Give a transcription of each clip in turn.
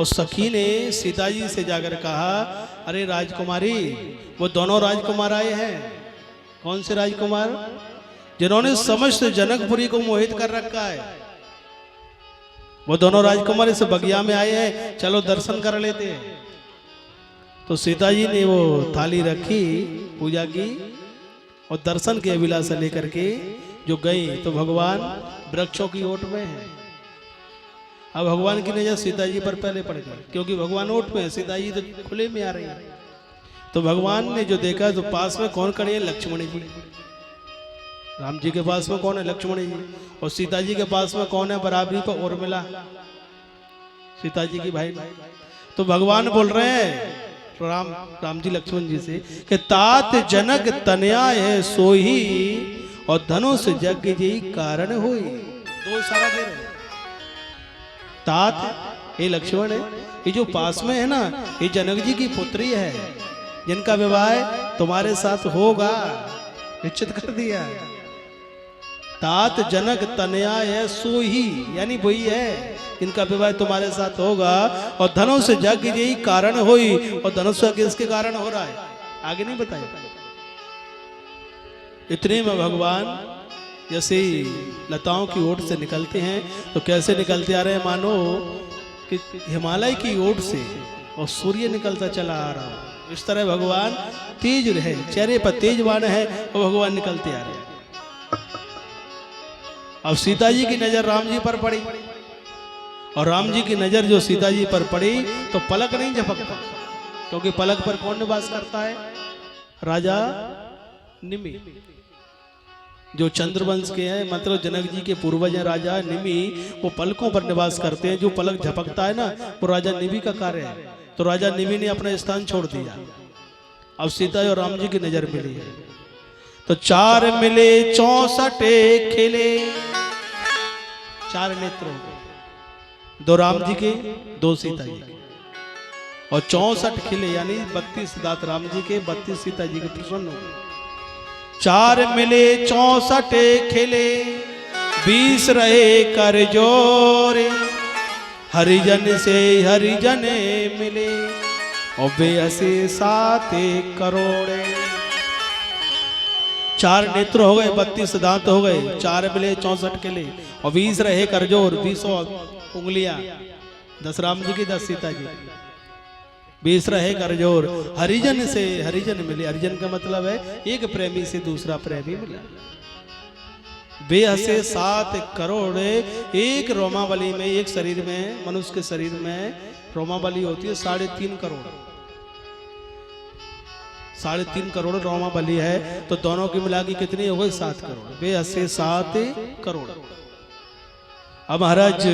और सखी ने सीता जी से जाकर कहा, अरे राजकुमारी, वो दोनों राजकुमार आए हैं। कौन से राजकुमार? जिन्होंने समस्त जनकपुरी को मोहित कर रखा है। वो दोनों राजकुमार इस बगिया में आए हैं, चलो दर्शन कर लेते हैं। तो सीता जी ने वो थाली रखी, पूजा की और दर्शन की अभिलाषा लेकर के जो गई तो भगवान वृक्षों की ओट में है। अब भगवान की नजर सीता जी पर पहले पड़ गई, क्योंकि भगवान ओट में है, सीता जी तो खुले में आ रही है। तो भगवान ने जो देखा तो पास में कौन खड़े हैं? लक्ष्मण जी। राम जी के पास में कौन है? लक्ष्मण जी। और सीता जी के पास में कौन है? बराबरी पर उर्मिला, सीता जी की भाई। तो भगवान बोल रहे हैं राम जी लक्ष्मण जी से कि तात जनक तनया है सोही और धनुष यज्ञ जी कारण होई। दो इशारा दे रहे। तात ये लक्ष्मण है, ये जो पास में है ना, ये जनक जी की पुत्री है, जिनका विवाह तुम्हारे साथ होगा, निश्चित कर दिया। तात जनक तनया है सोही, यानी वही है इनका विवाह तुम्हारे साथ होगा। और धनुष यज्ञ यही कारण होई। और धनुष यज्ञ इसके कारण हो रहा है, आगे नहीं बताया। इतने में भगवान जैसे लताओं की ओट से निकलते हैं तो कैसे निकलते आ रहे हैं? मानो कि हिमालय की ओट से और सूर्य निकलता चला आ रहा है। इस तरह भगवान तेज रहे, चेहरे पर तेजवान है और भगवान निकलते आ रहे हैं। अब सीता जी की नजर राम जी पर पड़ी और राम जी की नजर जो सीता जी पर पड़ी तो पलक नहीं झपकता, क्योंकि पलक पर कौन निवास करता है? राजा निमि, जो चंद्रवंश के हैं, मतलब जनक जी के पूर्वज हैं राजा निमि, वो पलकों पर निवास करते हैं। जो पलक झपकता है ना, वो राजा निमि का कार्य है। तो राजा निमि ने अपना स्थान छोड़ दिया। अब सीता और राम जी की नजर मिली है तो चार मिले 64 खिले, चार नेत्र हो गए, दो राम जी के, दो सीता जी के, और 64 खिले यानी 32 दांत राम जी के, 32 सीता जी के प्रसन्न हो गए। चार मिले 64 खिले, 20 रहे कर जोरे, हरिजन से हरिजन मिले और बेहसे 7 करोड़। चार नेत्र हो गए, 32 दांत हो गए, चार मिले 64 किले और 20 रहे करजोर, 20 उंगलियां, 10 राम जी की, 10 सीता जी, 20 रहे करजोर। हरिजन से हरिजन मिले, हरिजन का मतलब है एक प्रेमी से दूसरा प्रेमी मिला। बेहसे 7 करोड़, एक रोमावली में, एक शरीर में, मनुष्य के शरीर में रोमावली होती है 3.5 करोड़, 3.5 करोड़ रोमावली है। तो दोनों की मिला के कितनी हो गई? 7 करोड़, बेहसे 7 करोड़। अब महाराज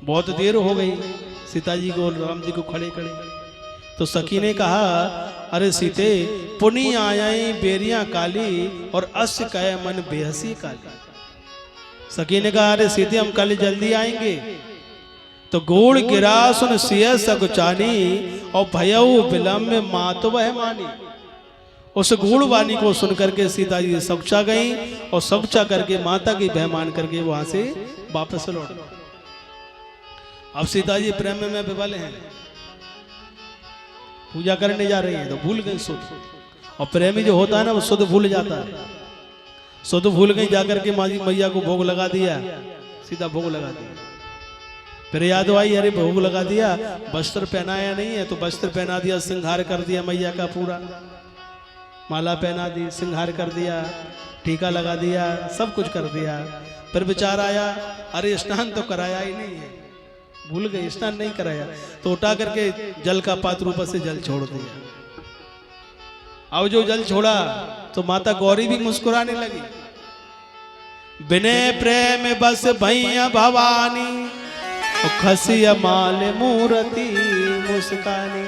बहुत देर हो गई सीता जी को, राम जी को खड़े खड़े। तो सखी ने कहा, अरे सीते, पुनी आयाई बेरिया काली और अस्य कह मन बेहसी काली। सखी ने कहा, अरे सीते, हम कल जल्दी आएंगे। तो गोड़ गिरा सुन सिय सगुचानी और भयऊ विलम्ब में मातो वह मानी। उस गूढ़ वाणी को सुन करके सीता जी सकुचा गई और सकुचा करके माता की भय मान करके वहां से वापस लौट। अब सीता जी प्रेम में विवल हैं, पूजा करने जा रही है तो भूल गई शुद्ध। और प्रेमी जो होता है ना, वो शुद्ध भूल जाता है। शुद्ध भूल गई, जाकर के माँ मैया को भोग लगा दिया, सीधा भोग लगा दिया। फिर याद आई, अरे भोग लगा दिया, वस्त्र पहनाया नहीं है, तो वस्त्र पहना दिया, श्रृंगार कर दिया मैया का पूरा, माला पहना दी, श्रृंगार कर दिया, टीका लगा दिया, सब कुछ कर दिया। फिर विचार आया, अरे स्नान तो कराया ही नहीं है, भूल गए स्नान नहीं कराया। तो उठा करके जल का पात्र ऊपर से जल छोड़ दिया। अब जो जल छोड़ा तो माता गौरी भी मुस्कुराने लगी। बिने प्रेम बस भैया भवानी खसिया माल मूर्ति मुस्कानी।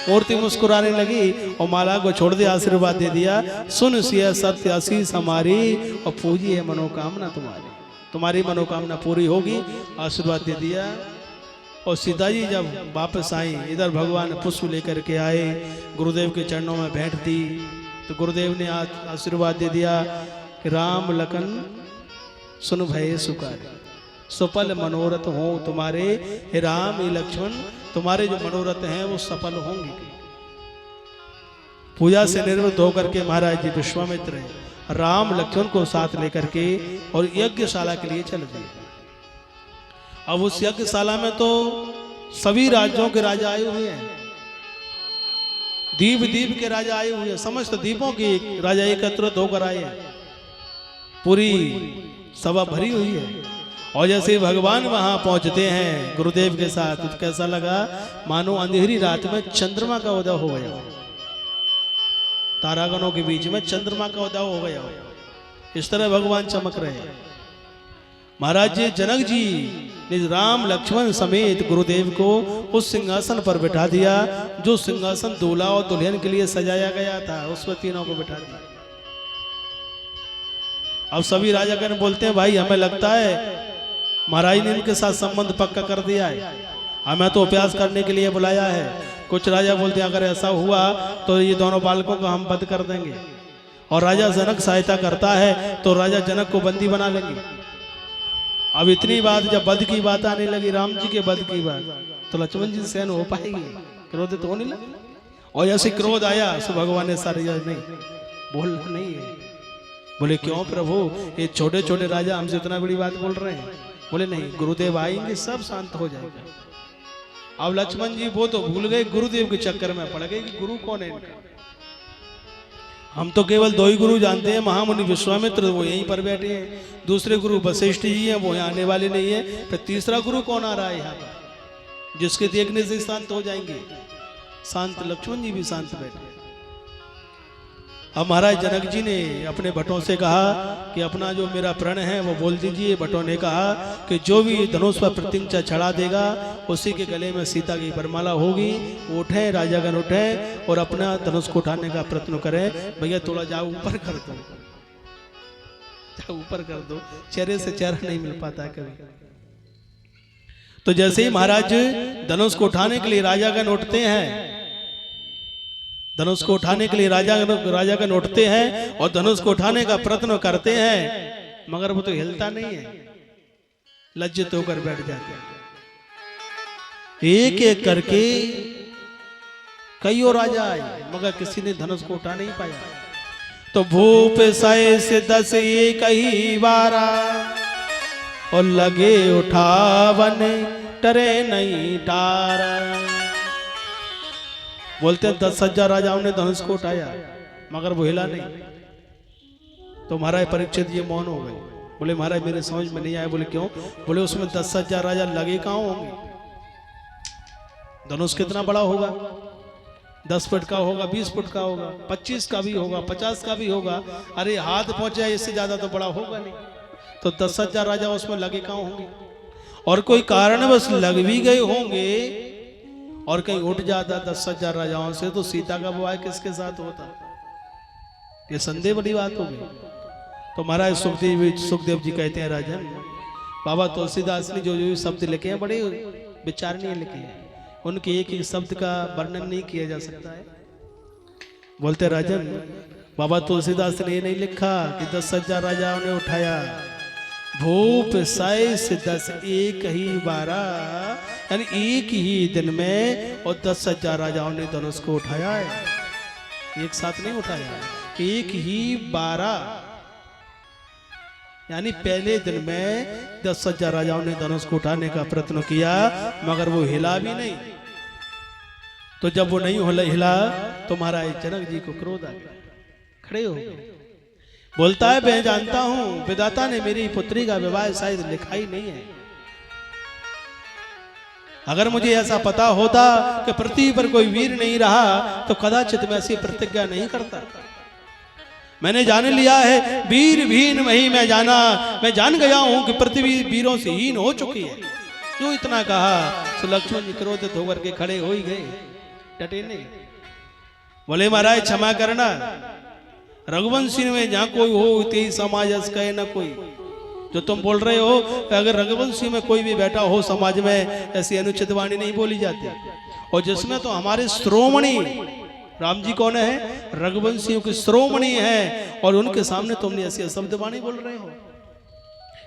मूर्ति मुस्कुराने लगी और माला को छोड़ दिया, आशीर्वाद दे दिया, सुन सिया सत्य आशीष हमारी और पूजी है मनोकामना तुम्हारी, तुम्हारी मनोकामना पूरी होगी, आशीर्वाद दे दिया। और सीता जी जब वापस आई, इधर भगवान पुष्प लेकर के आए, गुरुदेव के चरणों में भेंट दी। तो गुरुदेव ने आशीर्वाद दे दिया कि राम लखन सुन भय सुखारे, सफल मनोरथ हो तुम्हारे, हे राम हे लक्ष्मण, तुम्हारे जो मनोरथ हैं वो सफल होंगे। पूजा से निवृत्त होकर के महाराज जी विश्वामित्र राम लक्ष्मण को साथ लेकर के और यज्ञशाला के लिए चले गए। अब उस यज्ञशाला में तो सभी राज्यों के राजा आए हुए हैं, दीप दीप के राजा आए हुए हैं, समस्त दीपों के राजा एकत्रित होकर आए हैं, पूरी सभा भरी हुई है। और जैसे भगवान वहां पहुंचते हैं गुरुदेव के साथ, तो कैसा लगा मानो अंधेरी रात में चंद्रमा का उदय हो गया, तारागणों के बीच में चंद्रमा का उदय हो गया, इस तरह भगवान चमक रहे हैं। महाराज जी जनक जी ने राम लक्ष्मण समेत गुरुदेव को उस सिंहासन पर बिठा दिया जो सिंहासन दूल्हा और दुल्हन के लिए सजाया गया था, उस पर तीनों को बिठा दिया। अब सभी राजागण बोलते हैं भाई हमें लगता है महाराज ने इनके साथ संबंध पक्का कर दिया है, हमें तो अभ्यास करने के लिए बुलाया है। कुछ राजा बोलते हैं अगर ऐसा हुआ तो ये दोनों बालकों को हम वध कर देंगे, और राजा जनक सहायता करता है तो राजा जनक को बंदी बना लेंगे। अब इतनी बात जब वध की बात आने लगी, राम जी के वध की बात, तो लक्ष्मण जी सहन हो पाएगी, क्रोधित तो होने लगे। और ऐसे क्रोध आया तो भगवान ने सारे नहीं बोलना नहीं है। बोले क्यों प्रभु, ये छोटे छोटे राजा हमसे इतना बड़ी बात बोल रहे हैं। बोले नहीं, गुरुदेव आएंगे सब शांत हो जाएगा। अब लक्ष्मण जी वो तो भूल गए, गुरुदेव के चक्कर में पड़ गए कि गुरु कौन है इनका। हम तो केवल दो ही गुरु जानते हैं, महामुनि विश्वामित्र वो यहीं पर बैठे हैं, दूसरे गुरु वशिष्ठ जी हैं वो यहाँ आने वाले नहीं है, फिर तीसरा गुरु कौन आ रहा है यहाँ पर जिसके देखने से शांत हो जाएंगे। शांत लक्ष्मण जी भी शांत बैठे। अब महाराज जनक जी ने अपने भटों से कहा कि अपना जो मेरा प्रण है वो बोल दीजिए। भटों ने कहा कि जो भी धनुष पर प्रतिज्ञा चढ़ा देगा उसी के गले में सीता की वरमाला होगी। वो उठे, राजागण उठे और अपना धनुष को उठाने का प्रयत्न करें। भैया थोड़ा जाओ ऊपर कर दो, जाओ ऊपर कर दो, चेहरे से चेहरा नहीं मिल पाता कभी। तो जैसे ही महाराज धनुष को उठाने के लिए राजागण उठते हैं, धनुष को उठाने के लिए राजागण उठते हैं और धनुष को उठाने का प्रयत्न करते हैं, मगर वो तो हिलता नहीं है, लज्जित होकर बैठ जाते हैं। एक एक करके कई और राजा आए मगर किसी ने धनुष को उठा नहीं पाया। तो भूप सय से 10 एक ही बारा और लगे उठावन टरे नहीं टारा। बोलते 10,000 राजाओं ने धनुष को उठाया मगर वो हिला नहीं। तो महाराज परीक्षित ये मौन हो गए। बोले महाराज मेरे समझ में नहीं आया। बोले क्यों? बोले उसमें 10,000 राजा लगे कहाँ होंगे? धनुष कितना बड़ा होगा? 10 फुट का होगा, 20 फुट का होगा, 25 का भी होगा, 50 का भी होगा। अरे हाथ पहुंचा, इससे ज्यादा तो बड़ा होगा नहीं। तो 10,000 राजा उसमें लगे कहाँ होंगे? और कोई कारणवश लग भी गए होंगे और कहीं उठ जाता 10,000 राजाओं से तो सीता का विवाह किसके साथ होता? ये संदेह बड़ी बात हो गई। तो महाराज सुखदेव जी कहते हैं राजन, बाबा तुलसीदास ने जो जो शब्द लिखे हैं बड़े विचारणीय लिखे हैं, उनके एक एक शब्द का वर्णन नहीं किया जा सकता है। बोलते राजन बाबा तुलसीदास ने ये नहीं लिखा कि 10,000 राजाओं ने उठाया। भूप सय से 10 एक ही बारा, यानी एक ही दिन में और 10,000 राजाओं ने धनुष को उठाया है। एक साथ नहीं उठाया, एक ही 12, यानी पहले दिन में 10,000 राजाओं ने धनुष को उठाने का प्रयत्न किया मगर वो हिला भी नहीं। तो जब वो नहीं हिला तो महाराज जनक जी को क्रोध आ गया, खड़े हो गए। बोलता है मैं जानता हूं विधाता ने मेरी पुत्री का विवाह शायद लिखा ही नहीं है। अगर मुझे ऐसा पता होता कि पृथ्वी पर कोई वीर नहीं रहा तो कदाचित मैं ऐसी प्रतिज्ञा नहीं करता। मैंने जान लिया है वीर भीन वही मैं जाना, मैं जान गया हूं कि पृथ्वी वीरों से हीन हो चुकी है। जो इतना कहा तो लक्ष्मण जी क्रोधित होकर के खड़े हो ही गए, डटे नहीं। बोले महाराज क्षमा करना, रघुवंशी में जहां कोई हो तेई समाज कहे न कोई। जो तुम बोल रहे हो अगर रघुवंशी में कोई भी बैठा हो समाज में, ऐसी अनुचित वाणी नहीं बोली जाती। और जिसमें तो हमारे श्रोमणी राम जी कौन है? रघुवंशियों के श्रोमणी हैं और उनके सामने तुमने ऐसी शब्द वाणी बोल रहे हो।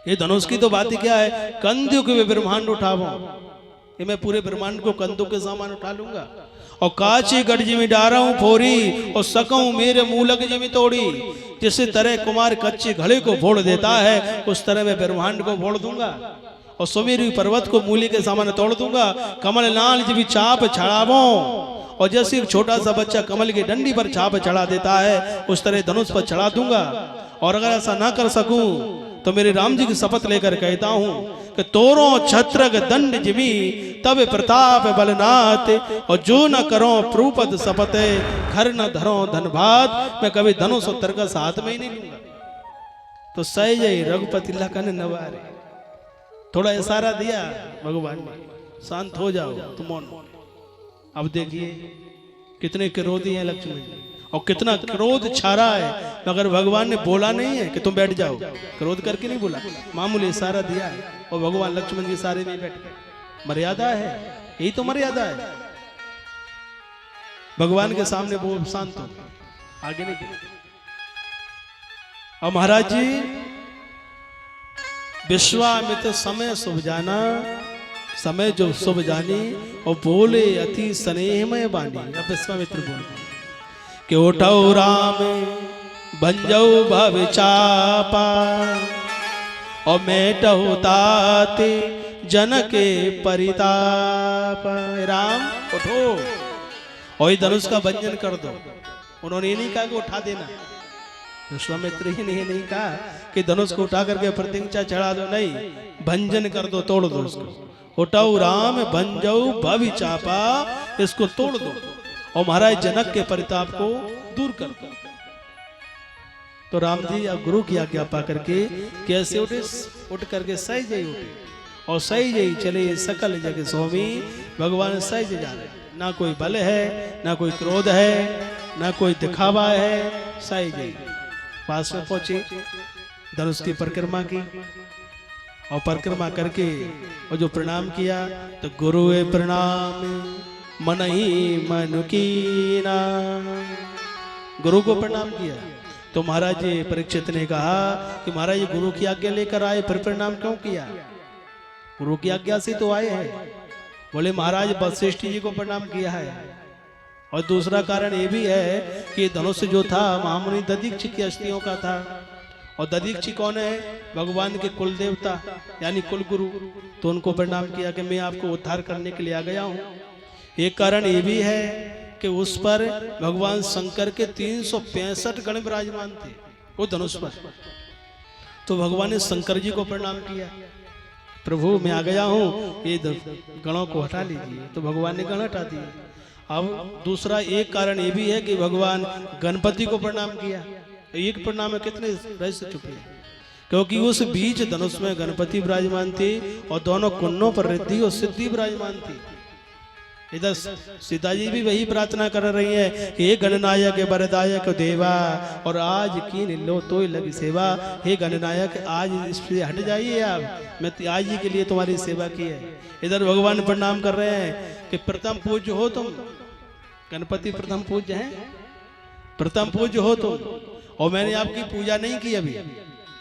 ये धनुष की तो बात ही क्या है, कंधों के ब्रह्मांड उठावो, ये मैं पूरे ब्रह्मांड को कंधों के सामान उठा लूंगा। और काची गढ़ जिमी डारा हूं फोरी और सकऊं मेरे मूलक जिमी तोड़ी। जिस तरह कुमार कच्चे घड़े को फोड़ देता है उस तरह मैं ब्रह्मांड को फोड़ दूंगा और सुमेरु पर्वत को मूली के सामान तोड़ दूंगा। कमल लाल जिमी चाप छड़ावो और जैसे छोटा सा बच्चा कमल की डंडी पर छाप चढ़ा देता है उस तरह धनुष पर चढ़ा दूंगा। और अगर ऐसा ना कर सकूं तो मेरे राम जी की शपथ लेकर कहता हूं कि तोरो छत्रक दंड जिमी तब प्रताप बलनाथ और जो न करो प्रूपद शपथ घर न धरो धनभात। मैं कभी धनुष उत्तर का साथ में ही नहीं लूंगा। तो सहज रघुपति लखन नवारे, थोड़ा इशारा दिया भगवान ने, शांत हो जाओ तुम। अब देखिए कितने क्रोधी हैं लक्ष्मण जी और कितना क्रोध छा रहा है, मगर भगवान ने बोला नहीं है कि तुम बैठ जाओ, क्रोध करके नहीं बोला, मामूली इशारा दिया है और भगवान लक्ष्मण जी सारे में बैठ गए। मर्यादा है, यही तो मर्यादा है। भगवान के सामने वो शांत हो, आगे नहीं। और महाराज जी विश्वामित्र समय शुभ जाना, समय जो शुभ जानी और बोले अति स्नेहमय बानी। अब विश्वामित्र बोले कि उठो राम भंजो भव चापा और मेटो ताते जनके परिताप। राम उठो और धनुष का भंजन कर दो। उन्होंने ये नहीं कहा कि उठा देना, विश्वामित्र ही ने नहीं कहा कि धनुष को उठा करके प्रतिज्ञा चढ़ा दो, नहीं, भंजन कर दो, तोड़ दो उसको। उठाओ राम भंजो भव चापा, इसको तोड़ दो और महाराज जनक के परिताप को दूर कर दो। तो राम जी अब गुरु की आज्ञा पा करके कैसे उठे, उठ करके सहज ही उठे और सहज ही चले सकल जग स्वामी। भगवान सहज जा रहे, ना कोई बल है, ना कोई क्रोध है, ना कोई दिखावा है, सहज ही पास में पहुंचे, धनुष की परिक्रमा की और परिक्रमा करके और जो प्रणाम किया तो गुरु प्रणाम मन ही मन कीना, गुरु को प्रणाम किया। तो महाराज जी परीक्षित ने कहा कि महाराज गुरु की आज्ञा लेकर आए, फिर प्रणाम क्यों किया? गुरु की आज्ञा से तो आए हैं। बोले महाराज वशिष्ठ जी को प्रणाम किया है। और दूसरा कारण ये भी है कि धनुष जो था महामुनि ददीक्षि की अस्थियों का था। और ददीक्षि कौन है? भगवान के कुल देवता यानी कुल गुरु। तो उनको प्रणाम किया कि मैं आपको उद्धार करने के लिए आ गया हूँ। एक कारण ये भी है कि उस पर भगवान शंकर के 365 गण विराजमान थे वो धनुष पर। तो भगवान ने शंकर जी को प्रणाम किया, प्रभु मैं आ गया हूँ, ये गणों को हटा लीजिए। तो भगवान ने गण हटा दिए। अब दूसरा एक कारण ये भी है कि भगवान गणपति को प्रणाम किया। एक प्रणाम में कितने रहस्य छुपे, क्योंकि उस बीच धनुष में गणपति विराजमान थे और दोनों कुन्नों पर रिद्धि और सिद्धि विराजमान थी। इधर सीता जी भी वही प्रार्थना कर रही है कि हे गणनायक वरदायक देवा और आज की लो तो लगी सेवा। हे गणनायक आज इससे हट जाइए आप, मैं आज ही के लिए तुम्हारी सेवा की है। इधर भगवान प्रणाम कर रहे हैं कि प्रथम पूज्य हो तुम, गणपति प्रथम पूज्य हैं, प्रथम पूज्य हो तुम। और मैंने आपकी पूजा नहीं की अभी।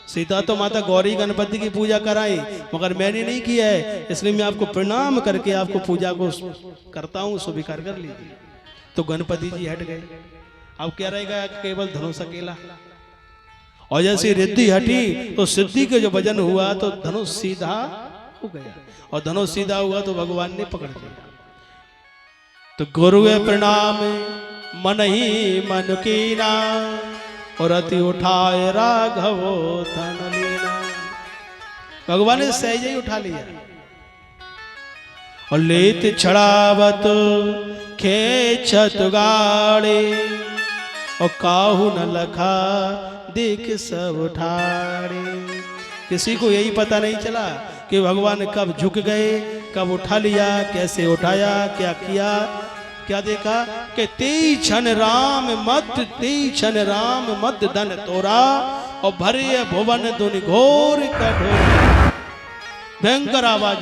सीता तो माता गौरी गणपति की पूजा कराई, मगर मैंने नहीं किया है, इसलिए मैं आपको प्रणाम करके आपको पूजा को करता हूँ, स्वीकार कर लीजिए। तो गणपति जी हट गए। अब क्या रहेगा? केवल धनुष अकेला। और जैसे रिद्धि हटी तो सिद्धि के जो वजन हुआ तो धनुष सीधा हो गया। और धनुष सीधा हुआ तो भगवान ने पकड़ लिया। तो गुरु प्रणाम मन ही मन कीना और अति उठाए राघवो धन लीना। भगवान ने सहज ही उठा लिया। और लेत छड़ावत खेचत गाड़े और काहू न लखा देख सब उठाड़े। किसी को यही पता नहीं चला कि भगवान कब झुक गए, कब उठा लिया, कैसे उठाया, क्या किया। क्या देखा कि तेई क्षण राम मत धन तोरा और भरे भुवन धुनि घोर कठोर। भयंकर आवाज,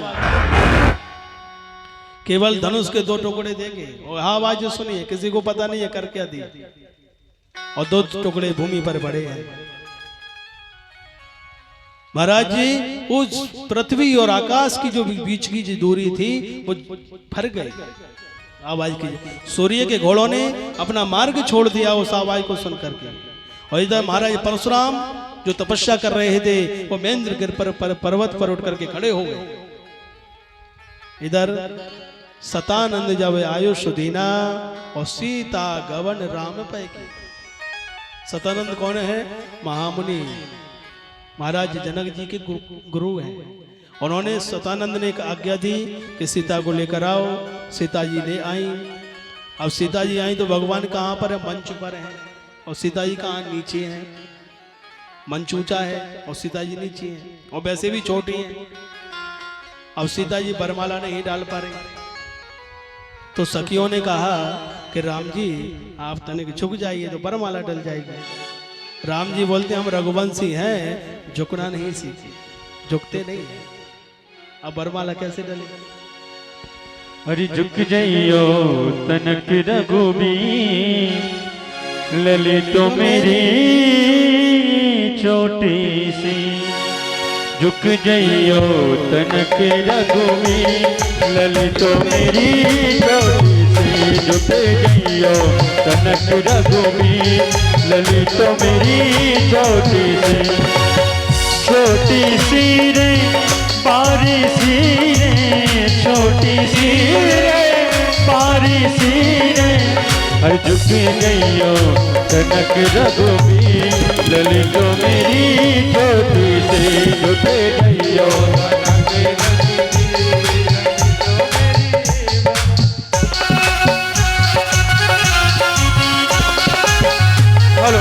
केवल धनुष के दो टुकड़े देंगे और आवाज सुनिए, किसी को पता नहीं है कर क्या दिया। और दो टुकड़े भूमि पर पड़े हैं। महाराज जी उस पृथ्वी और आकाश की जो बीच की जो दूरी थी वो फर गई आवाज की। सूर्य के घोड़ों ने अपना मार्ग छोड़ दिया उस आवाज को सुन करके। और इधर महाराज परशुराम जो तपस्या कर रहे थे वो महेंद्रगिर पर पर्वत पर उठ करके खड़े हो गए। इधर सतानंद जब आयुष दीना और सीता गवन राम पैकी। सतानंद कौन है? महामुनि महाराज जनक जी के गुरु हैं। उन्होंने सतानंद ने एक आज्ञा दी कि सीता को लेकर आओ। सीता जी ले आई। अब सीता जी आई तो भगवान कहाँ पर है? मंच पर है। और सीता जी कहाँ? नीचे हैं। मंच ऊंचा है और सीता जी नीचे हैं और वैसे भी छोटी हैं। अब सीता जी बरमाला नहीं डाल पा रही तो सखियों ने कहा कि राम जी आप तनिक झुक जाइए तो बरमाला डल जाएगी। राम जी बोलते हम रघुवंशी हैं, झुकना नहीं सीखे, झुकते नहीं है। अब बरमाला कैसे डलेगा? अरे झुक जाइयो तनक रघुबीर ललित तो मेरी छोटी सी। झुक जाइयो तनक रघुबीर ललित तो मेरी छोटी सी। झुक जाइयो तनक रघुबीर ललित तो मेरी छोटी सी। छोटी सी रे पारी सी रे, छोटी सी रे पारी सी रे। हर झुक गइयो तनक रघुबीर ललित तो मेरी छोटी सी। झुक गइयो तनक रघुबीर हेलो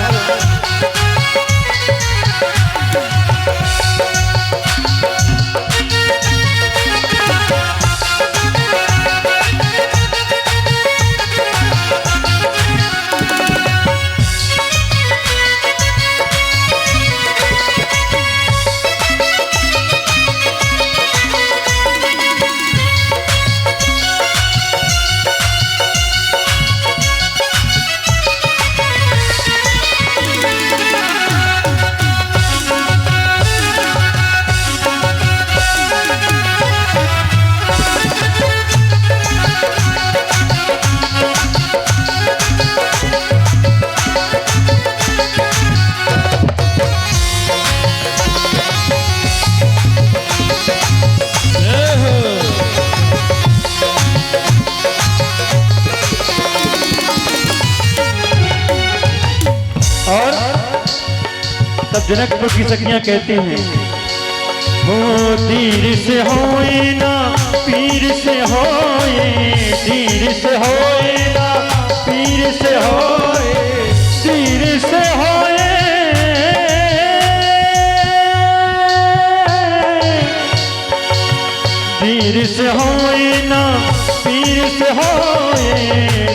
तब जनकपुर की सखियां कहती हैं हो तीर से होए ना पीर से होए, तीर से होए ना पीर से होए, तीर से होए तीर से होए ना पीर से होए,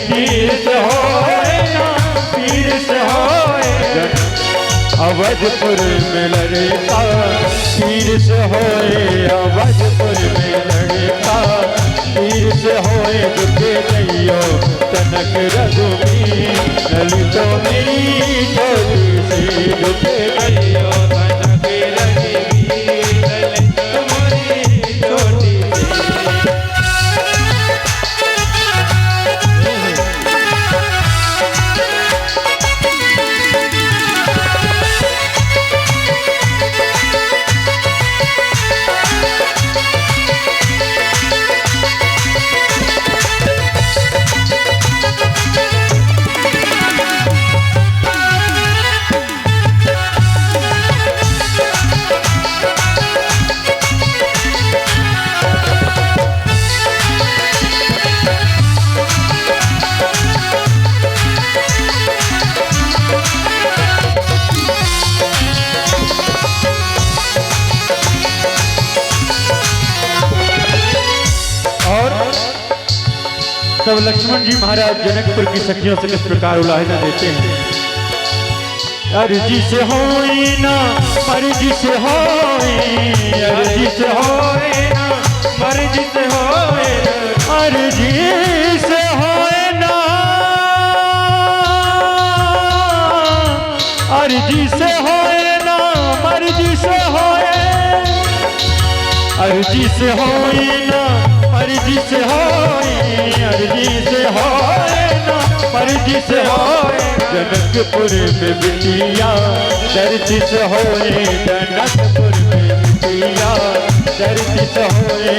तीर से होए ना पीर से होए। अवधपुर में लड़का तीर से होए, अवधपुर में लड़का तीर से होए। दुखे नैयो तनक रघुबीर ललितो मेरी छोटी सी। दुखे नैयो तनक रघुबीर ललितो मेरी छोटी सी। तब लक्ष्मण जी महाराज जनकपुर की सखियों से किस प्रकार उलाहना देते हैं। अर्जी से होए ना मर्जी से होए, अर्जी से होए ना मर्जी से होए, अर्जी से होए ना अर्जी से होए ना मर्जी से होए। अर्जी से होए ना अर्जी से होए, अर्जी से होए ना अर्जी से होए। जनकपुर में बिटिया धरती से होए, जनकपुर में बिटिया धरती से होए।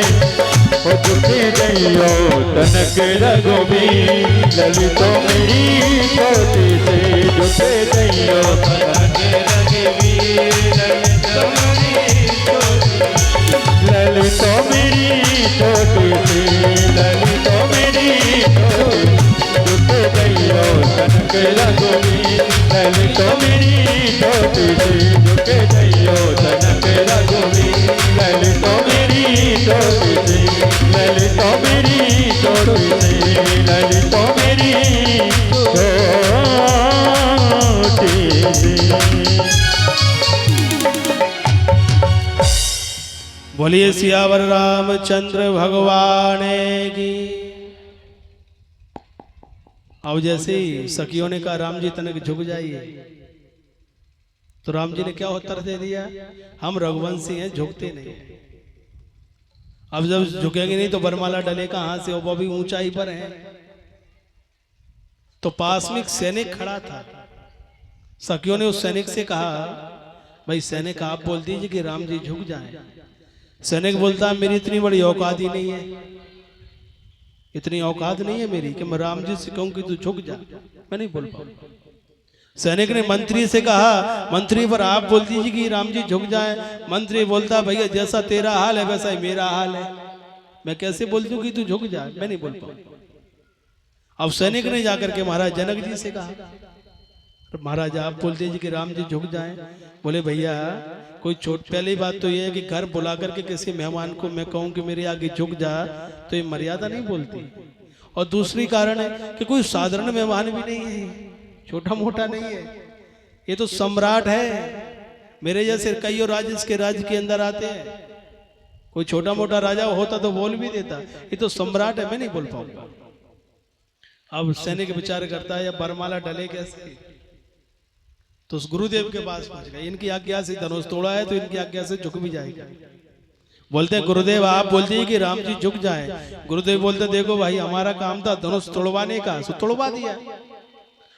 ओ झुके दैयो तनक रघुबी, ललितो मेरी छोटी से झुके दैयो तनक रघुबी, ललितो मेरी छोटी सी, ललितो मेरी झुके दैयो तनक रघुबी, ललितो मेरी छोटी सी, झुके दैयो तनक रघुबी, ललितो मेरी छोटी सी, ललितो मेरी छोटी सी, ललितो मेरी छोटी सी। बोलिए सियावर रामचंद्र भगवान की। अब जैसे ही सखियों ने कहा राम जी तनिक झुक जाइए, तो राम जी ने क्या उत्तर दे दिया, हम रघुवंशी हैं, झुकते नहीं। अब जब झुकेंगे नहीं तो बरमाला डले कहां से, वो भी ऊंचाई पर है। तो पास में एक सैनिक खड़ा था। सखियों ने उस सैनिक से कहा, भाई सैनिक आप बोल दीजिए कि राम जी झुक जाएं। सैनिक बोलता है मेरी इतनी बड़ी औकात ही नहीं है, इतनी औकात नहीं है मेरी कि मैं राम जी से कहूं कि तू झुक जा, मैं नहीं बोल पाऊंगा। सैनिक ने मंत्री से कहा, मंत्री पर आप बोल दीजिए कि राम जी झुक जाएं। मंत्री बोलता भैया जैसा तेरा हाल है वैसा ही मेरा हाल है, मैं कैसे बोल दूं कि तू झुक जा, मैं नहीं बोल पाऊंगा। अब सैनिक ने जाकर के महाराज जनक जी से कहा, महाराज आप बोल दीजिए कि राम जी झुक जाएं। बोले भैया कोई पहली बात तो ये है कि घर बुला करके किसी मेहमान को मैं कहूं कि मेरे आगे झुक जा, तो ये मर्यादा नहीं बोलती। और दूसरी कारण है कि कोई साधारण मेहमान भी नहीं है, छोटा मोटा नहीं है, ये तो सम्राट है। मेरे जैसे कई और राज इसके राज्य के अंदर आते हैं, कोई छोटा मोटा राजा होता तो बोल भी देता, ये तो सम्राट है, मैं नहीं बोल पाऊंगा। अब सैनिक विचार करता है या बरमाला डले कैसे, तो उस गुरुदेव के पास पहुंच गए। इनकी आज्ञा से धनुष तोड़ा है तो इनकी आज्ञा से झुक भी जाएगा। बोलते हैं गुरुदेव आप बोलते हैं कि राम जी झुक जाएं। गुरुदेव बोलते देखो भाई हमारा काम था धनुष तोड़वाने का, सो तोड़वा दिया।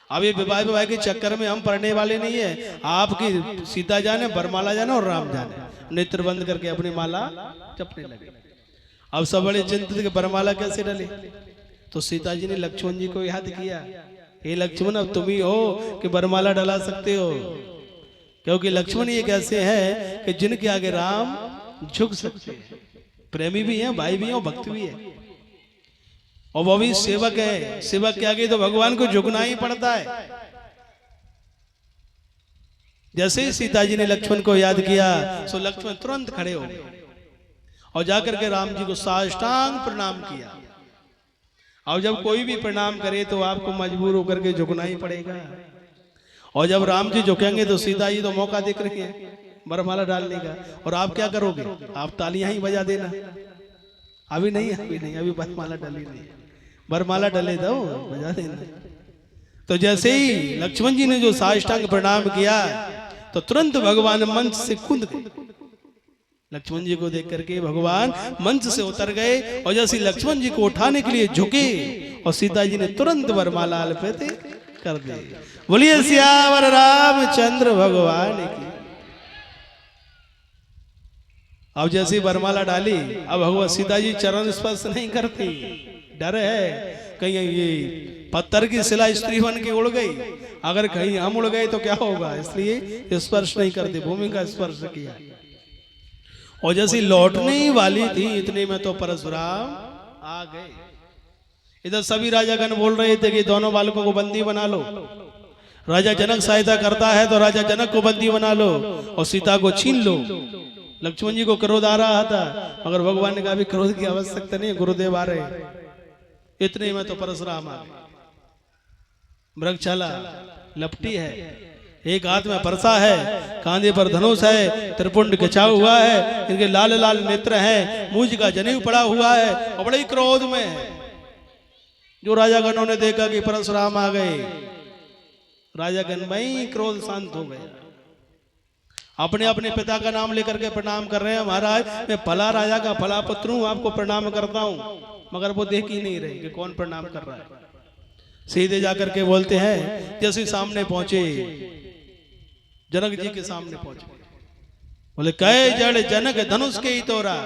अब ये विवाह के चक्कर में हम पढ़ने वाले नहीं है। आपकी सीता जाने, बरमाला जाने और राम जाने, नेत्र बंद करके अपनी माला जपने लगे। अब सब बड़े चिंतित कि बरमाला कैसे डले, तो सीता जी ने लक्ष्मण जी को याद किया, हे लक्ष्मण अब तुम ही हो कि बरमाला डला सकते हो, क्योंकि लक्ष्मण ये कैसे है कि जिनके आगे राम झुक सकते हैं, प्रेमी भी हैं, भाई भी हैं और भक्त भी है, और वो भी सेवक है। सेवक के आगे तो भगवान को झुकना ही पड़ता है। जैसे ही सीता जी ने लक्ष्मण को याद किया सो लक्ष्मण तुरंत खड़े हो गए और जाकर के राम जी को साष्टांग प्रणाम किया। और जब कोई भी प्रणाम करे तो आपको मजबूर होकर के झुकना ही पड़ेगा। और जब राम जी झुकेंगे तो सीता जी तो मौका देख रही है बरमाला डालने का, और आप क्या करोगे, आप तालियां ही बजा देना। अभी नहीं, अभी बरमाला डली नहीं, बरमाला डले दो बजा देना। तो जैसे ही लक्ष्मण जी ने जो साष्टांग प्रणाम किया तो तुरंत भगवान मंच से कूद गए। लक्ष्मण जी को देख करके भगवान मंच से उतर गए और जैसे लक्ष्मण जी को उठाने के लिए झुके और सीता जी ने तुरंत वरमाला अर्पित कर दी। बोलिए सियावर रामचंद्र भगवान की। अब जैसे वरमाला डाली, अब भगवान सीता जी चरण स्पर्श नहीं करती, डर है कहीं ये पत्थर की शिला स्त्री बन के उड़ गई, अगर कहीं हम उड़ गए तो क्या होगा, इसलिए स्पर्श नहीं करते, भूमि का स्पर्श किया। और जैसी लौटने ही वाली थी इतने में तो परशुराम आ गए। इधर सभी राजागण बोल रहे थे कि दोनों बालकों को बंदी बना लो। राजा जनक सहायता करता है तो राजा जनक को बंदी बना लो और सीता को छीन लो। लक्ष्मण जी को क्रोध आ रहा था, मगर भगवान ने कहा भी क्रोध की आवश्यकता नहीं, गुरुदेव आ रहे। इतने में तो परशुराम आ गए। मृगशाला लपटी है, एक हाथ में परसा है, कांधे पर धनुष है, त्रिपुंड खिंचा हुआ है, इनके लाल लाल नेत्र हैं, मूंज का जनेऊ पड़ा हुआ है और बड़े क्रोध में है। जो राजागणों ने देखा कि परशुराम आ गए, राजागण में ही क्रोध शांत हो गया। अपने अपने पिता का नाम लेकर के प्रणाम कर रहे हैं। महाराज मैं फला राजा का फला पुत्र हूं, आपको प्रणाम करता हूं। मगर वो देख ही नहीं रहे कि कौन प्रणाम कर रहा है। सीधे जाकर के बोलते हैं, जैसे सामने पहुंचे, जनक जी के सामने पहुंचे, बोले कहे जड़ जनक धनुष के ही तोड़ा।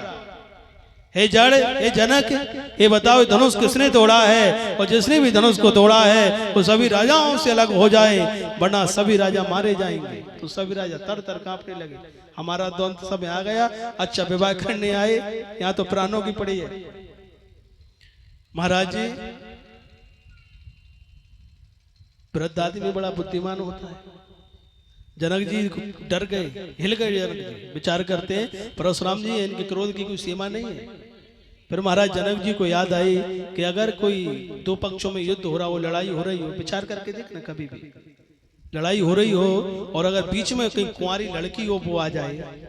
हे जड़, हे जनक, ये बताओ धनुष किसने तोड़ा है? और जिसने भी धनुष को तोड़ा है वो सभी राजाओं से अलग हो जाए, वरना सभी राजा मारे जाएंगे। तो सभी राजा तर तर कांपने लगे। हमारा द्वंद सब आ गया, अच्छा विवाह करने आए, यहाँ तो प्राणों की पड़ी है। महाराज जी, वृद्ध आदमी बड़ा बुद्धिमान होता है। जनक जी डर गए, हिल गए। जनक जी विचार करते हैं, परशुराम जी इनके क्रोध की कोई सीमा नहीं है। फिर महाराज जनक जी को याद आई कि अगर कोई दो पक्षों में युद्ध हो रहा हो, लड़ाई हो रही हो, विचार करके देखना, कभी भी लड़ाई हो रही हो और अगर बीच में कोई कुंवारी लड़की हो वो आ जाए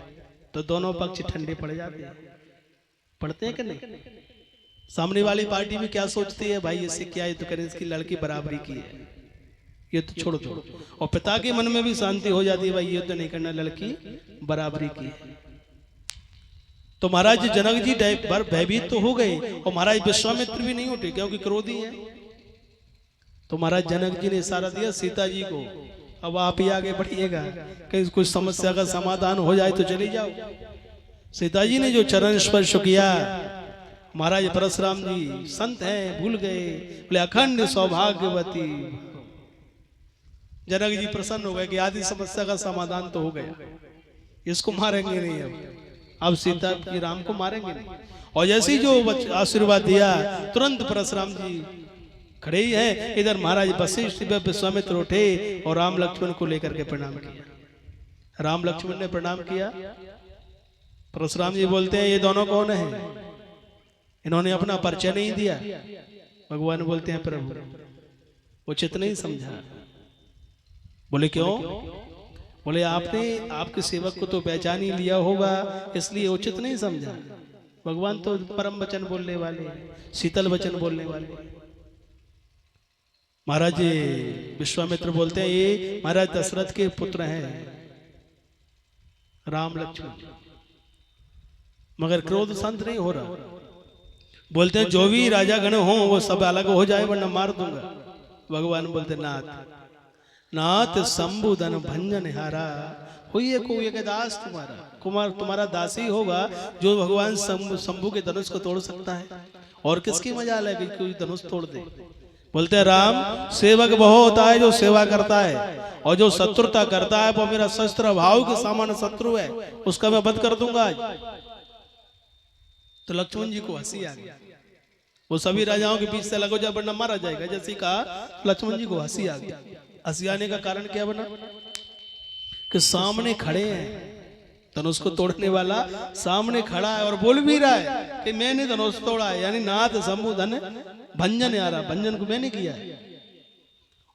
तो दोनों पक्ष ठंडे पड़ जाते हैं। पड़ते हैं कि नहीं? सामने वाली पार्टी भी क्या सोचती है, भाई इससे क्या है तो करें, इसकी लड़की बराबरी की है, ये तो छोड़ दो। और पिता के मन में भी शांति हो जाती है, भाई ये तो नहीं करना, लड़की बराबरी की है। तो महाराज जनक जी भयभीत तो हो गए और महाराज विश्वामित्र भी नहीं उठे क्योंकि क्रोधी है। तो महाराज जनक जी ने इशारा दिया सीता जी को, अब आप ही आगे बढ़िएगा, कहीं कुछ समस्या का समाधान हो जाए तो चले जाओ। सीता जी ने जो चरण स्पर्श किया, महाराज परशुराम जी संत हैं, भूल गए, बोले अखंड सौभाग्यवती। जनक जी प्रसन्न हो गए कि आदि समस्या का समाधान तो हो गया, इसको मारेंगे नहीं, अब सीता जी राम को मारेंगे नहीं। और जैसे ही जो आशीर्वाद दिया, तुरंत परशुराम जी खड़े ही हैं। इधर महाराज वशिष्ठ विश्वामित्र उठे और राम लक्ष्मण को लेकर के प्रणाम किया। राम लक्ष्मण ने प्रणाम किया। परशुराम जी बोलते हैं, ये दोनों कौन है? इन्होंने अपना परिचय नहीं दिया। भगवान बोलते हैं, प्रभु उचित नहीं समझा। बोले क्यों? बोले आपने आपके सेवक को तो पहचान ही लिया होगा, इसलिए उचित नहीं समझा। भगवान तो परम वचन बोलने वाले, शीतल वचन बोलने वाले। महाराज विश्वामित्र बोलते हैं, ये महाराज दशरथ के पुत्र हैं, राम लक्ष्मण, मगर क्रोध शांत नहीं हो रहा। बोलते हैं जो भी राजा गण हो वो सब अलग हो जाए वरना मार दूंगा। भगवान बोलते नाथ नाथ शंभुधन भंजन हारा, हुई कोई के दास तुम्हारा, कुमार तुम्हारा दासी होगा जो भगवान शंभु के धनुष को तोड़ सकता है। और किसकी मजाल है कि कोई धनुष तोड़ दे। बोलते हैं राम सेवक वह होता है जो सेवा करता है, और जो शत्रुता करता है वो मेरा शस्त्र भाव के समान शत्रु है, उसका मैं वध कर दूंगा आज। तो लक्ष्मण जी को हंसी आ गई। वो सभी राजाओं के बीच से अलग हो जाए वरना मारा जाएगा, जैसे कहा लक्ष्मण जी को हंसी आ गई। हंसी आने का कारण क्या बना कि सामने खड़े हैं, धनुष को तोड़ने वाला सामने खड़ा है और बोल भी रहा है कि मैंने धनुष तोड़ा है, यानी नाथ शंभुधन भंजन आ रहा, भंजन को मैंने किया है।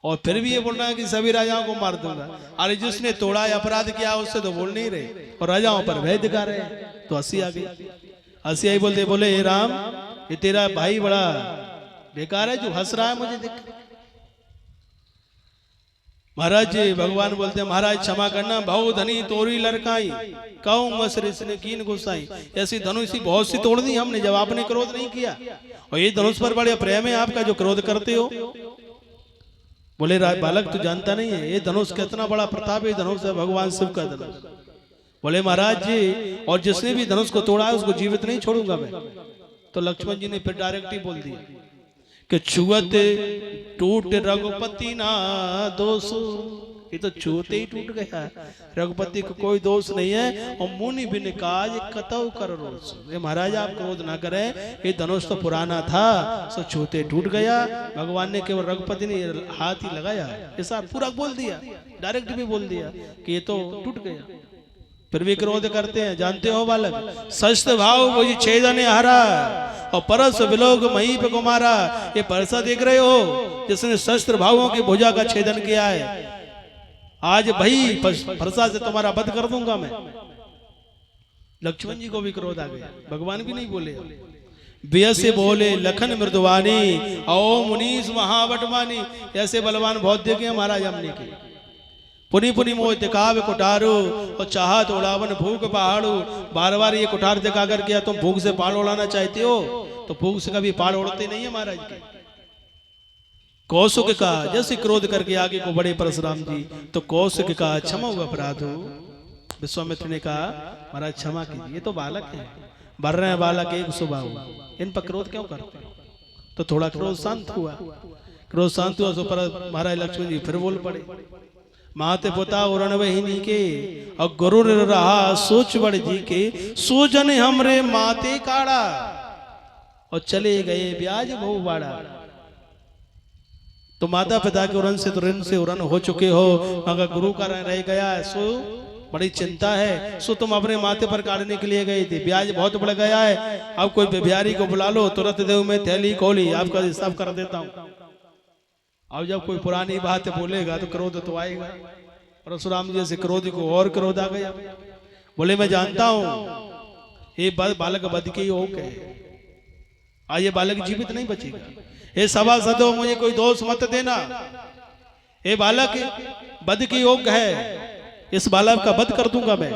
और फिर भी ये बोल रहा है कि सभी राजाओं को मार दूंगा। अरे जिसने तोड़ा है, अपराध किया, उससे तो बोल नहीं रहे और राजाओं पर भय दिखा रहे हैं। तो हंसी आ गई। हंसी आई, बोलते बोले हे राम, ये तेरा भाई बड़ा बेकार है जो हंस रहा है मुझे देख। महाराज जी भगवान बोलते हैं, महाराज क्षमा करना, बहु धनी तोरी लड़काई, कहूं मसरिस ने कीन गुस्साई। ऐसी धनुष बहुत सी तोड़ दी हमने जब आपने क्रोध नहीं किया, और ये धनुष पर बड़े प्रेम है आपका जो क्रोध करते हो। बोले बालक तू जानता नहीं है ये धनुष कितना बड़ा प्रताप है, धनुष है भगवान शिव का धनुष। बोले महाराज जी, और जिसने भी धनुष को तोड़ा है उसको जीवित नहीं छोड़ूंगा मैं। तो लक्ष्मण जी ने फिर डायरेक्ट ही बोल दिया कि छुअत टूट रघुपति ना दोष, ये तो छूते ही टूट गया, रघुपति को कोई दोष नहीं है। और मुनि बिन काज कतौ कर रोष। ये महाराज आप क्रोध ना करें, ये धनुष तो पुराना था, सो छूते टूट गया। भगवान ने केवल रघुपति ने हाथ ही लगाया, ऐसा पूरा बोल दिया, डायरेक्ट भी बोल दिया कि ये तो टूट गया। फिर भी क्रोध करते हैं, जानते हो बालक, शस्त्र भाव मुझे छेदन हारा और परस विलोक मही पे कुमारा। ये परसा देख रहे हो जिसने शस्त्र भावों की भुजा का छेदन किया है, आज भाई परसा से तुम्हारा वध कर दूंगा मैं। लक्ष्मण जी को भी क्रोध आ गया, भगवान भी नहीं बोले। व्यसे बोले लखन मृदुवानी, ओ मुनीस महावटवानी। ऐसे बलवान बहुत देखे महाराज हमने के, पुनी पुनी मोह दिखावे कुठारू और चाहत उड़ावन भूख पहाड़ू। बार बार ये कुठार दिखा कर क्या तुम भूख से पहाड़ उड़ाना चाहते हो? तो भूख से कभी पहाड़ उड़ते नहीं है महाराज के। कौशिक का जैसे क्रोध करके आगे को बढ़े परशुराम जी, तो कौशिक का क्षमा अपराधो। विश्वामित्र ने कहा महाराज क्षमा कीजिए, ये तो बालक है, बढ़ रहे हैं बालक, एक स्वभाव, इन पर क्रोध क्यों करते? तो थोड़ा क्रोध शांत हुआ। क्रोध शांत हुआ तो पर महाराज लक्ष्मण जी फिर बोल पड़े, माते पोता उरण वही के और गुरु रहा सोच बड़ जी के, सोजन हमरे माते काड़ा और चले गए ब्याज बहु बाड़ा। तो माता पिता के उरण से तो ऋण से उरण हो चुके हो, मगर गुरु का रह गया है, सो बड़ी चिंता है। सो तुम अपने माथे पर काटने के लिए गए थे, ब्याज बहुत बढ़ गया है, अब कोई बिहारी को बुला लो, तुरंत देव में थैली खोली, आपका हिसाब कर देता हूं। अब जब कोई पुरानी बात बोलेगा तो क्रोध तो आएगा। परशुराम जी से क्रोध को और क्रोध आ गया। बोले मैं जानता हूं ये बालक बद के योग है, आज ये बालक जीवित नहीं बचेगा। हे सभासदों मुझे कोई दोष मत देना, ये बालक बद के योग है, इस बालक का वध कर दूंगा मैं।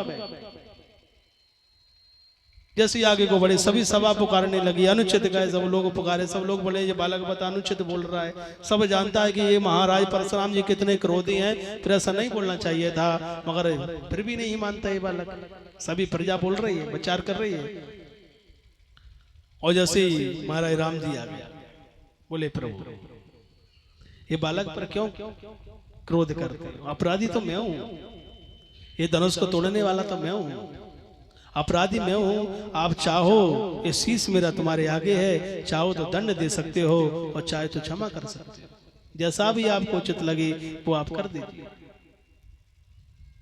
जैसे आगे को बढ़े सभी सभा पुकारने लगी, अनुचित गए, सब लोग पुकारे, सब लोग बोले ये बालक बता अनुचित बोल रहा है। सब जानता है कि ये महाराज परशुराम जी कितने क्रोधी हैं, फिर ऐसा नहीं बोलना चाहिए था, मगर फिर भी नहीं मानता ये बालक। सभी प्रजा बोल रही है, विचार कर रही है। और जैसे महाराज राम जी आ गया, बोले प्रभु ये बालक पर क्यों क्रोध करते? अपराधी तो मैं हूं, ये धनुष को तोड़ने वाला तो मैं हूं, अपराधी मैं हूं। आप चाहो ये शीश मेरा तुम्हारे आगे है, चाहो तो दंड दे सकते हो और चाहे तो क्षमा कर सकते हो, जैसा भी आपको उचित लगे वो आप कर दीजिए।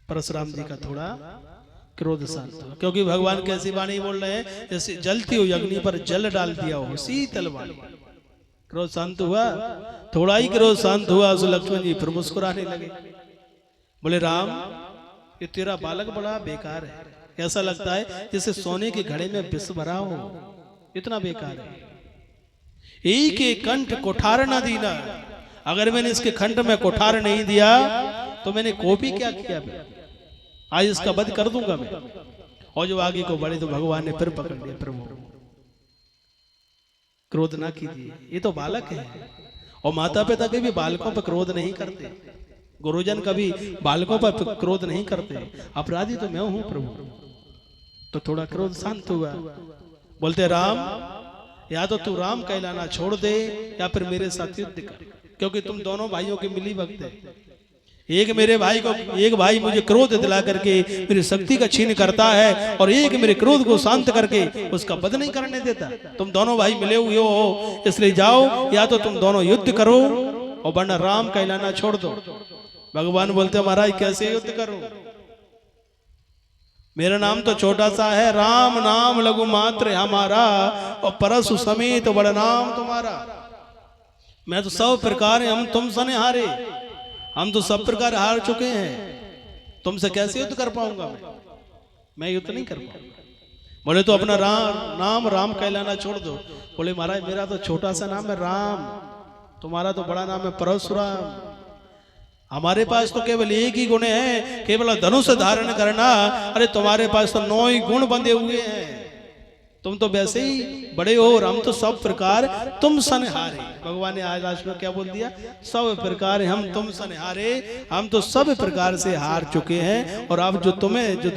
परशुराम जी का थोड़ा क्रोध शांत हुआ, क्योंकि भगवान कैसी वाणी बोल रहे हैं, जैसे जलती हुई अग्नि पर जल डाल दिया हो, शीतल वाणी। क्रोध शांत हुआ, थोड़ा ही क्रोध शांत हुआ, तो लक्ष्मण जी फिर मुस्कुराने लगे। बोले राम ये तेरा बालक बड़ा बेकार है, ऐसा लगता है जैसे सोने के घड़े में विष भरा हो, इतना बेकार है। एक एक कंठ कोठार न दीना, अगर मैंने इसके कंठ में कोठार नहीं दिया तो मैंने कोपी क्या किया? आज इसका वध कर दूंगा मैं। और जो आगे को बढ़े तो भगवान ने फिर पकड़ लिया, प्रभु क्रोध ना कीजिए, ये तो बालक है। और माता पिता के भी बालकों पर क्रोध नहीं करते, गुरुजन कभी बालकों पर क्रोध नहीं करते, अपराधी तो मैं हूं प्रभु। तो थोड़ा क्रोध शांत हुआ। बोलते राम या तो तू राम कहलाना छोड़ दे या फिर मेरे साथ युद्ध कर, क्योंकि तुम दोनों भाइयों के मिली भक्त है। एक मेरे भाई को, एक भाई मुझे क्रोध दिला करके मेरी शक्ति का छीन करता है, और एक मेरे क्रोध को शांत करके उसका वध नहीं करने देता। तुम दोनों भाई मिले हुए हो, इसलिए जाओ या तो तुम दोनों युद्ध करो और वरना राम कहलाना छोड़ दो। भगवान बोलते महाराज कैसे युद्ध करो? मेरा नाम तो छोटा सा है, राम नाम लघु मात्र हमारा, और परशु समेत बड़ा नाम तुम्हारा। मैं तो सब प्रकार हम तुम सने हारे, हम तो सब प्रकार हार चुके हैं, तुमसे कैसे युद्ध कर पाऊंगा? मैं युद्ध नहीं कर पाऊंगा। बोले तो अपना नाम राम कहलाना छोड़ दो। बोले महाराज मेरा तो छोटा सा नाम है राम, तुम्हारा तो बड़ा नाम है परशुराम। हमारे पास तो केवल एक ही गुण है, केवल धनुष धारण करना। अरे तुम्हारे पास तो 9 ही गुण बंधे हुए हैं, तुम तो वैसे ही बड़े हो, और हम तो सब प्रकार तुम सनहारे। भगवान ने आज लास्ट में क्या बोल दिया? सब प्रकार हम तुम सनहारे, हम तो सब प्रकार से हार चुके हैं, और अब जो तुम्हें जो